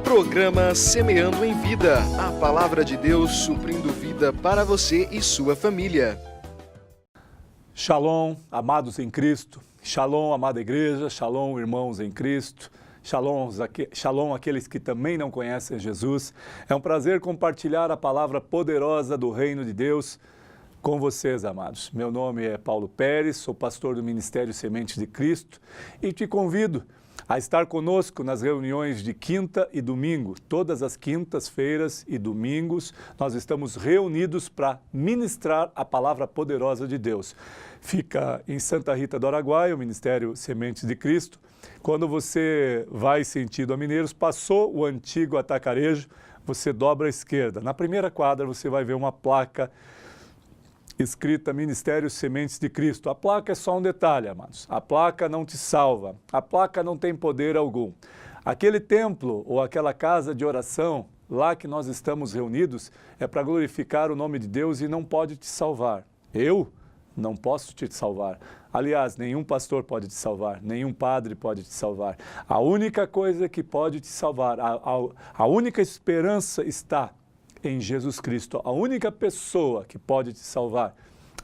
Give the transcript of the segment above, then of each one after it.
Programa Semeando em Vida, a palavra de Deus suprindo vida para você e sua família. Shalom, amados em Cristo, Shalom, amada igreja, Shalom, irmãos em Cristo, Shalom aqueles que também não conhecem Jesus. É um prazer compartilhar a palavra poderosa do Reino de Deus com vocês, amados. Meu nome é Paulo Pérez, sou pastor do Ministério Sementes de Cristo e te convido a estar conosco nas reuniões de quinta e domingo. Todas as quintas-feiras e domingos nós estamos reunidos para ministrar a palavra poderosa de Deus. Fica em Santa Rita do Araguaia, o Ministério Sementes de Cristo. Quando você vai sentido a Mineiros, passou o antigo Atacarejo, você dobra à esquerda. Na primeira quadra você vai ver uma placa escrita Ministério Sementes de Cristo. A placa é só um detalhe, amados. A placa não te salva. A placa não tem poder algum. Aquele templo ou aquela casa de oração, lá que nós estamos reunidos, é para glorificar o nome de Deus e não pode te salvar. Eu não posso te salvar. Aliás, nenhum pastor pode te salvar, nenhum padre pode te salvar. A única coisa que pode te salvar, a única esperança está em Jesus Cristo. A única pessoa que pode te salvar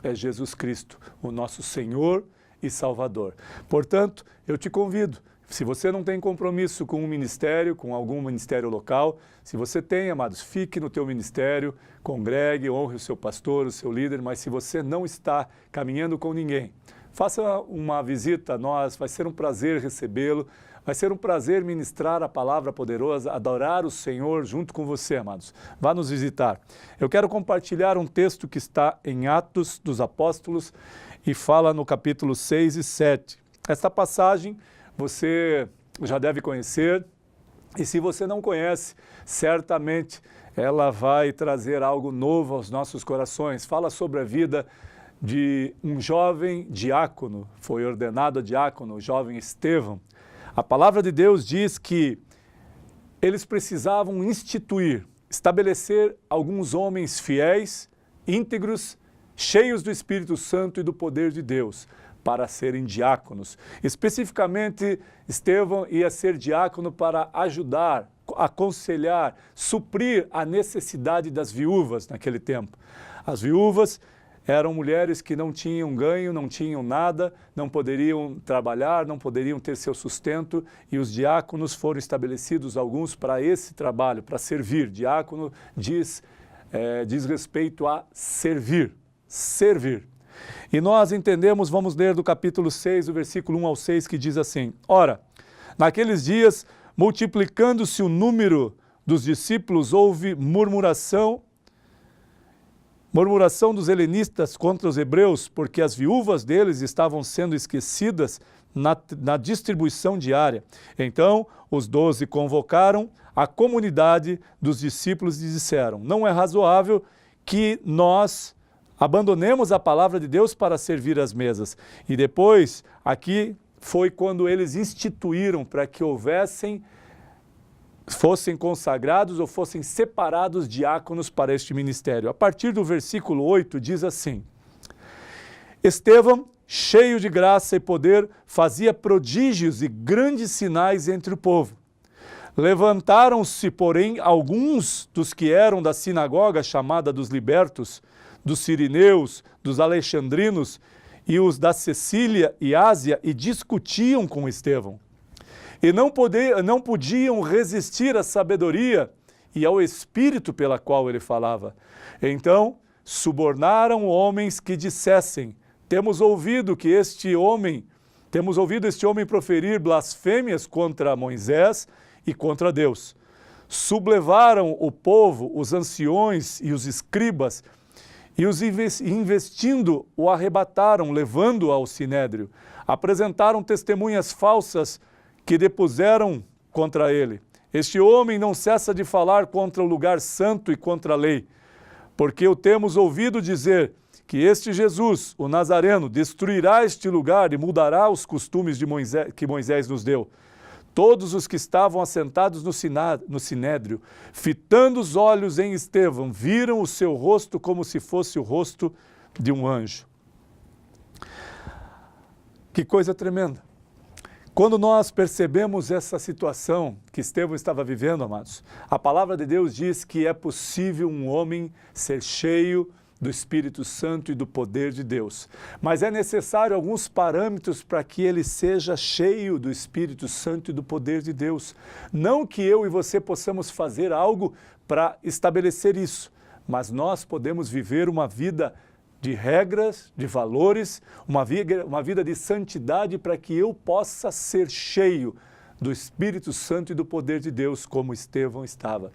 é Jesus Cristo, o nosso Senhor e Salvador. Portanto, eu te convido, se você não tem compromisso com um ministério, com algum ministério local, se você tem, amados, fique no teu ministério, congregue, honre o seu pastor, o seu líder, mas se você não está caminhando com ninguém, faça uma visita a nós, vai ser um prazer recebê-lo. Vai ser um prazer ministrar a palavra poderosa, adorar o Senhor junto com você, amados. Vá nos visitar. Eu quero compartilhar um texto que está em Atos dos Apóstolos e fala no capítulo 6 e 7. Esta passagem você já deve conhecer e se você não conhece, certamente ela vai trazer algo novo aos nossos corações. Fala sobre a vida de um jovem diácono, foi ordenado a diácono, o jovem Estevão. A palavra de Deus diz que eles precisavam estabelecer alguns homens fiéis, íntegros, cheios do Espírito Santo e do poder de Deus, para serem diáconos. Especificamente, Estevão ia ser diácono para ajudar, aconselhar, suprir a necessidade das viúvas naquele tempo. As viúvas eram mulheres que não tinham ganho, não tinham nada, não poderiam trabalhar, não poderiam ter seu sustento e os diáconos foram estabelecidos, alguns, para esse trabalho, para servir. Diácono diz respeito a servir. E nós entendemos, vamos ler do capítulo 6, do versículo 1 ao 6, que diz assim: Ora, naqueles dias, multiplicando-se o número dos discípulos, houve murmuração dos helenistas contra os hebreus, porque as viúvas deles estavam sendo esquecidas na distribuição diária. Então, os 12 convocaram a comunidade dos discípulos e disseram: não é razoável que nós abandonemos a palavra de Deus para servir as mesas. E depois, aqui foi quando eles instituíram para que fossem consagrados ou fossem separados diáconos para este ministério. A partir do versículo 8 diz assim: Estevão, cheio de graça e poder, fazia prodígios e grandes sinais entre o povo. Levantaram-se, porém, alguns dos que eram da sinagoga chamada dos libertos, dos sirineus, dos alexandrinos e os da Cecília e Ásia e discutiam com Estevão. E não podiam resistir à sabedoria e ao espírito pela qual ele falava. Então, subornaram homens que dissessem: temos ouvido este homem proferir blasfêmias contra Moisés e contra Deus. Sublevaram o povo, os anciões e os escribas, e os investindo o arrebataram, levando-o ao sinédrio. Apresentaram testemunhas falsas que depuseram contra ele. Este homem não cessa de falar contra o lugar santo e contra a lei, porque o temos ouvido dizer que este Jesus, o Nazareno, destruirá este lugar e mudará os costumes que Moisés nos deu. Todos os que estavam assentados no sinédrio, fitando os olhos em Estevão, viram o seu rosto como se fosse o rosto de um anjo. Que coisa tremenda! Quando nós percebemos essa situação que Estevão estava vivendo, amados, a palavra de Deus diz que é possível um homem ser cheio do Espírito Santo e do poder de Deus. Mas é necessário alguns parâmetros para que ele seja cheio do Espírito Santo e do poder de Deus. Não que eu e você possamos fazer algo para estabelecer isso, mas nós podemos viver uma vida de regras, de valores, uma vida de santidade para que eu possa ser cheio do Espírito Santo e do poder de Deus, como Estevão estava.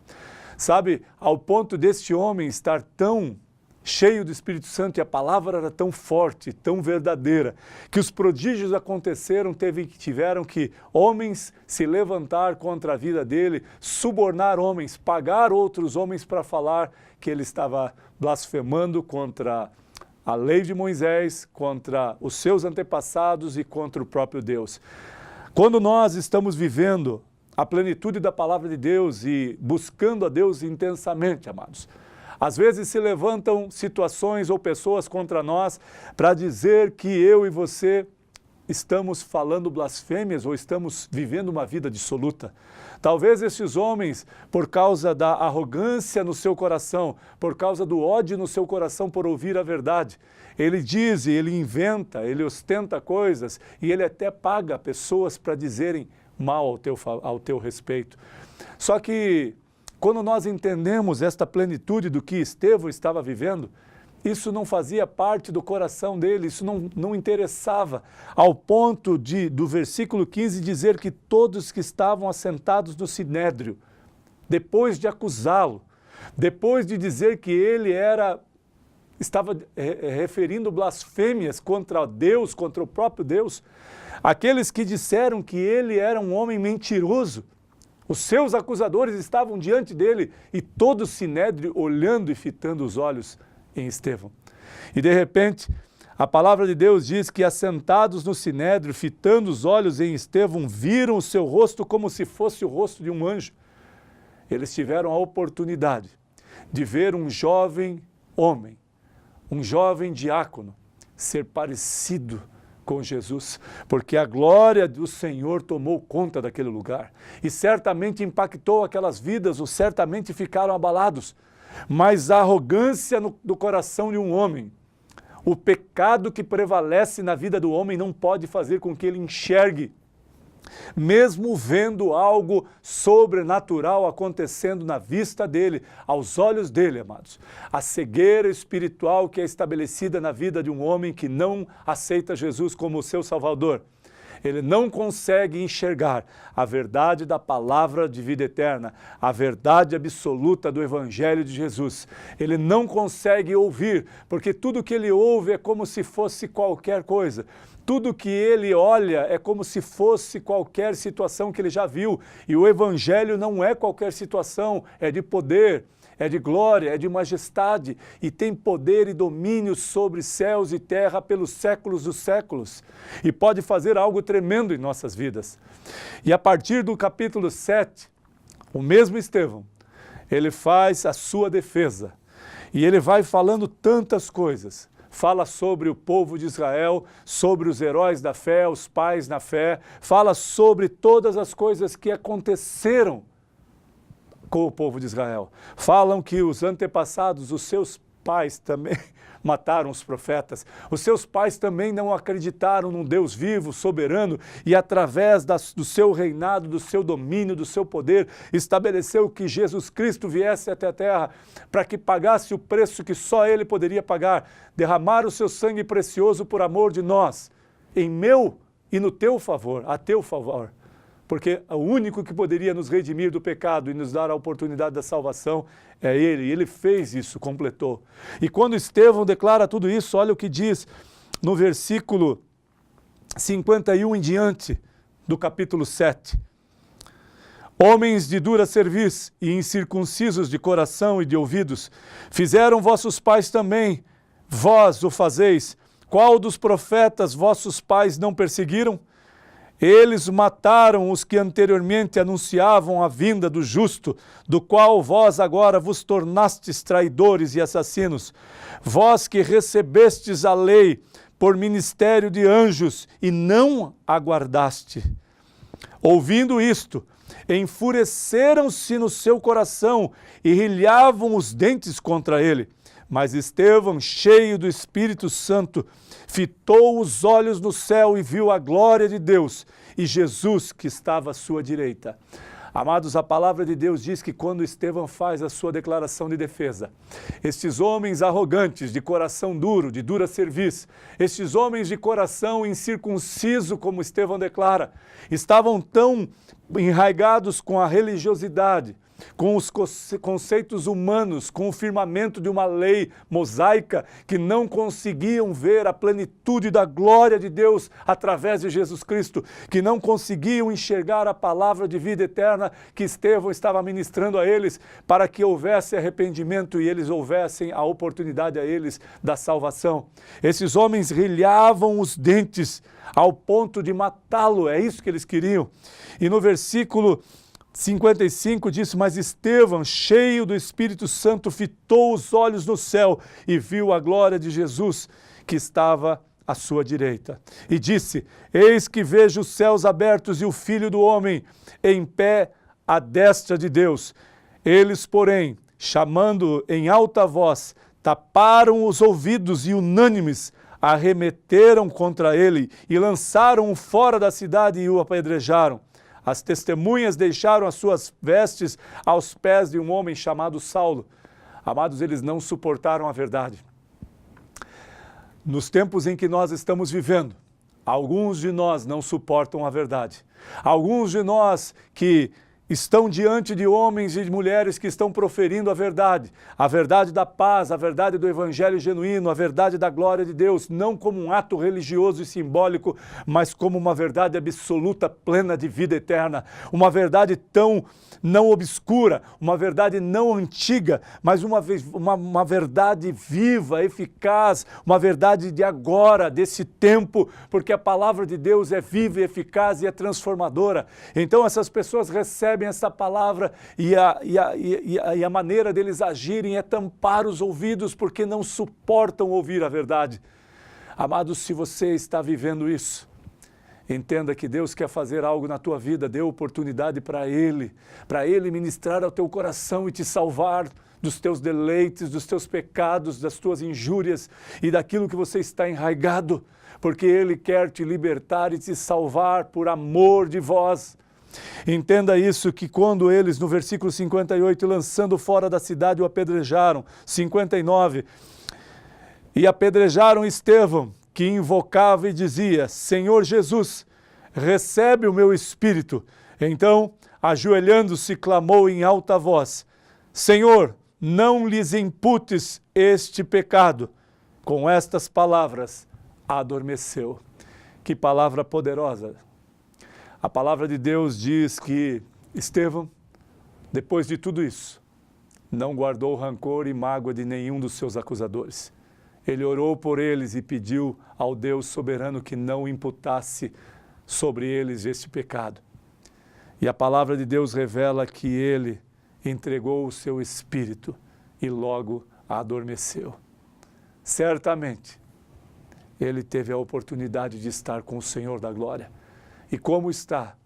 Sabe, ao ponto deste homem estar tão cheio do Espírito Santo e a palavra era tão forte, tão verdadeira, que os prodígios aconteceram, tiveram que homens se levantar contra a vida dele, subornar homens, pagar outros homens para falar que ele estava blasfemando contra a lei de Moisés, contra os seus antepassados e contra o próprio Deus. Quando nós estamos vivendo a plenitude da palavra de Deus e buscando a Deus intensamente, amados, às vezes se levantam situações ou pessoas contra nós para dizer que eu e você estamos falando blasfêmias ou estamos vivendo uma vida dissoluta. Talvez esses homens, por causa da arrogância no seu coração, por causa do ódio no seu coração por ouvir a verdade, ele diz, ele inventa, ele ostenta coisas e ele até paga pessoas para dizerem mal ao teu respeito. Só que quando nós entendemos esta plenitude do que Estevão estava vivendo, isso não fazia parte do coração dele, isso não interessava, ao ponto do versículo 15 dizer que todos que estavam assentados no sinédrio, depois de acusá-lo, depois de dizer que ele estava referindo blasfêmias contra Deus, contra o próprio Deus, aqueles que disseram que ele era um homem mentiroso, os seus acusadores estavam diante dele e todo o sinédrio olhando e fitando os olhos em Estevão. E de repente, a palavra de Deus diz que assentados no sinédrio, fitando os olhos em Estevão, viram o seu rosto como se fosse o rosto de um anjo. Eles tiveram a oportunidade de ver um jovem homem, um jovem diácono, ser parecido com Jesus, porque a glória do Senhor tomou conta daquele lugar e certamente impactou aquelas vidas, ou certamente ficaram abalados. Mas a arrogância do coração de um homem, o pecado que prevalece na vida do homem não pode fazer com que ele enxergue, mesmo vendo algo sobrenatural acontecendo na vista dele, aos olhos dele, amados. A cegueira espiritual que é estabelecida na vida de um homem que não aceita Jesus como seu Salvador. Ele não consegue enxergar a verdade da palavra de vida eterna, a verdade absoluta do Evangelho de Jesus. Ele não consegue ouvir, porque tudo que ele ouve é como se fosse qualquer coisa. Tudo que ele olha é como se fosse qualquer situação que ele já viu. E o Evangelho não é qualquer situação, é de poder, é de glória, é de majestade e tem poder e domínio sobre céus e terra pelos séculos dos séculos. E pode fazer algo tremendo em nossas vidas. E a partir do capítulo 7, o mesmo Estevão, ele faz a sua defesa. E ele vai falando tantas coisas. Fala sobre o povo de Israel, sobre os heróis da fé, os pais na fé. Fala sobre todas as coisas que aconteceram com o povo de Israel. Falam que os antepassados, os seus pais também mataram os profetas. Os seus pais também não acreditaram num Deus vivo, soberano, e através do seu reinado, do seu domínio, do seu poder, estabeleceu que Jesus Cristo viesse até a terra para que pagasse o preço que só Ele poderia pagar, derramar o seu sangue precioso por amor de nós, em meu e no teu favor, a teu favor. Porque o único que poderia nos redimir do pecado e nos dar a oportunidade da salvação é Ele. E Ele fez isso, completou. E quando Estevão declara tudo isso, olha o que diz no versículo 51 em diante do capítulo 7. Homens de dura cerviz e incircuncisos de coração e de ouvidos, fizeram vossos pais também, vós o fazeis. Qual dos profetas vossos pais não perseguiram? Eles mataram os que anteriormente anunciavam a vinda do justo, do qual vós agora vos tornastes traidores e assassinos. Vós que recebestes a lei por ministério de anjos e não aguardaste. Ouvindo isto, enfureceram-se no seu coração e rilhavam os dentes contra ele. Mas Estevão, cheio do Espírito Santo, fitou os olhos no céu e viu a glória de Deus e Jesus que estava à sua direita. Amados, a palavra de Deus diz que quando Estevão faz a sua declaração de defesa, estes homens arrogantes, de coração duro, de dura cerviz, estes homens de coração incircunciso, como Estevão declara, estavam tão enraigados com a religiosidade, com os conceitos humanos, com o firmamento de uma lei mosaica, que não conseguiam ver a plenitude da glória de Deus através de Jesus Cristo, que não conseguiam enxergar a palavra de vida eterna que Estevão estava ministrando a eles, para que houvesse arrependimento e eles houvessem a oportunidade a eles da salvação. Esses homens rilhavam os dentes ao ponto de matá-lo, é isso que eles queriam. E no versículo 55 diz: mas Estevão, cheio do Espírito Santo, fitou os olhos no céu e viu a glória de Jesus que estava à sua direita. E disse: eis que vejo os céus abertos e o Filho do Homem em pé à destra de Deus. Eles, porém, chamando em alta voz, taparam os ouvidos e unânimes arremeteram contra ele e lançaram-o fora da cidade e o apedrejaram. As testemunhas deixaram as suas vestes aos pés de um homem chamado Saulo. Amados, eles não suportaram a verdade. Nos tempos em que nós estamos vivendo, alguns de nós não suportam a verdade. Alguns de nós que estão diante de homens e de mulheres que estão proferindo a verdade da paz, a verdade do evangelho genuíno, a verdade da glória de Deus, não como um ato religioso e simbólico, mas como uma verdade absoluta, plena de vida eterna, uma verdade tão não obscura, uma verdade não antiga, mas uma verdade viva, eficaz, uma verdade de agora, desse tempo, porque a palavra de Deus é viva e eficaz e é transformadora. Então essas pessoas recebem essa palavra e a maneira deles agirem é tampar os ouvidos porque não suportam ouvir a verdade. Amados, se você está vivendo isso, entenda que Deus quer fazer algo na tua vida, dê oportunidade para Ele ministrar ao teu coração e te salvar dos teus deleites, dos teus pecados, das tuas injúrias e daquilo que você está enraigado, porque Ele quer te libertar e te salvar por amor de vós. Entenda isso, que quando eles, no versículo 58, lançando fora da cidade, o apedrejaram, 59, e apedrejaram Estevão, que invocava e dizia: Senhor Jesus, recebe o meu espírito. Então, ajoelhando-se, clamou em alta voz: Senhor, não lhes imputes este pecado. Com estas palavras, adormeceu. Que palavra poderosa! A palavra de Deus diz que Estevão, depois de tudo isso, não guardou rancor e mágoa de nenhum dos seus acusadores. Ele orou por eles e pediu ao Deus soberano que não imputasse sobre eles este pecado. E a palavra de Deus revela que ele entregou o seu espírito e logo adormeceu. Certamente, ele teve a oportunidade de estar com o Senhor da glória. E como está?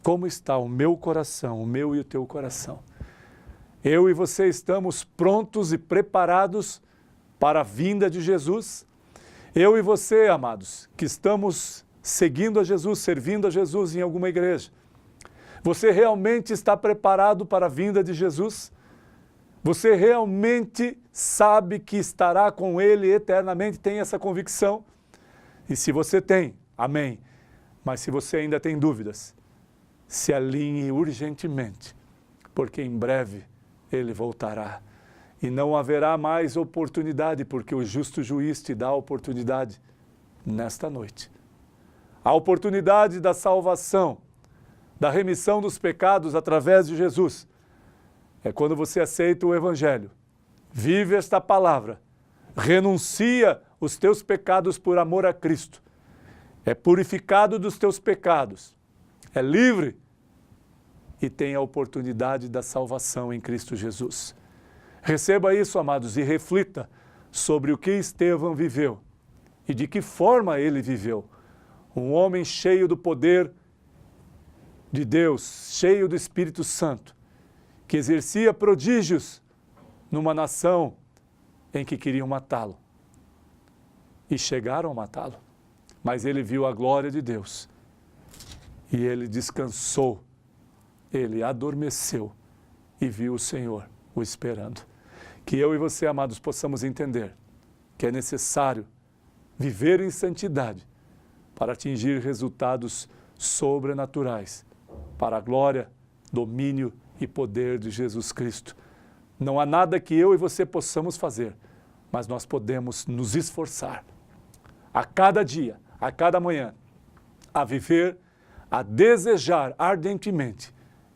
Como está o meu coração, o meu e o teu coração? Eu e você estamos prontos e preparados para a vinda de Jesus? Eu e você, amados, que estamos seguindo a Jesus, servindo a Jesus em alguma igreja, você realmente está preparado para a vinda de Jesus? Você realmente sabe que estará com Ele eternamente? Tem essa convicção? E se você tem, amém. Mas se você ainda tem dúvidas, se alinhe urgentemente, porque em breve Ele voltará. E não haverá mais oportunidade, porque o justo juiz te dá a oportunidade nesta noite. A oportunidade da salvação, da remissão dos pecados através de Jesus, é quando você aceita o Evangelho, vive esta palavra, renuncia os teus pecados por amor a Cristo, é purificado dos teus pecados, é livre e tem a oportunidade da salvação em Cristo Jesus. Receba isso, amados, e reflita sobre o que Estevão viveu e de que forma ele viveu. Um homem cheio do poder de Deus, cheio do Espírito Santo, que exercia prodígios numa nação em que queriam matá-lo. E chegaram a matá-lo. Mas ele viu a glória de Deus. E ele descansou. Ele adormeceu e viu o Senhor o esperando. Que eu e você, amados, possamos entender que é necessário viver em santidade para atingir resultados sobrenaturais, para a glória, domínio e poder de Jesus Cristo. Não há nada que eu e você possamos fazer, mas nós podemos nos esforçar a cada dia, a cada manhã, a viver, a desejar ardentemente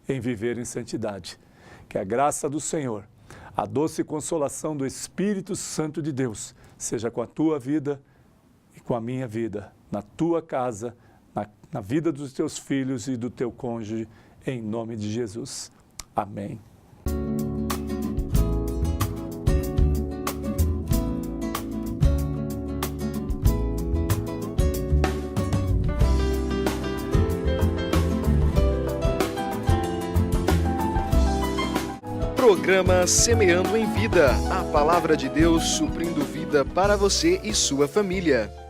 em viver em santidade. Que a graça do Senhor, a doce consolação do Espírito Santo de Deus, seja com a tua vida e com a minha vida, na tua casa, na vida dos teus filhos e do teu cônjuge, em nome de Jesus. Amém. Programa Semeando em Vida, a palavra de Deus suprindo vida para você e sua família.